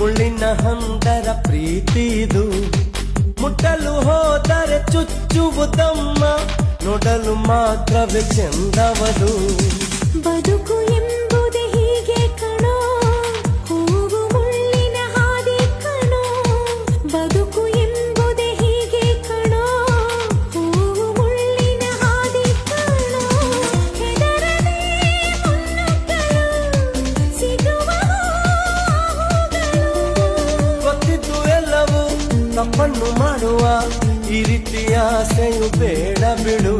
ಮುಳ್ಳಿನ ಹಂದರ ಪ್ರೀತಿದು ಮುಟ್ಟಲು ಹೋದರೆ ಚುಚ್ಚುವುದಮ್ಮ ನೋಡಲು ಮಾತ್ರವೇ ಚೆಂದವದು ಬದುಕು ಎಂಬುದೇ ಹೀಗೆ ಕಣೋ ಹೂವು ಮುಳ್ಳಿನ ಹಾದಿ ಕಣೋ ಬದುಕು ಎಂಬುದೇ ಹೀಗೆ ಕಣೋ ಹೂವು ಮುಳ್ಳಿನ ಹಾದಿ ಕಣೋ ಹೆದರದೆ ಮುನ್ನುಗ್ಗಲು ಸಿಗುವ ಹೂಗಳು ಗೊತ್ತಿದ್ದು ಎಲ್ಲವೂ ತಪ್ಪನ್ನು ಮಾಡುವ ಈ ರೀತಿಯ ಆಸೆಯು ಬೇಡ ಬಿಡು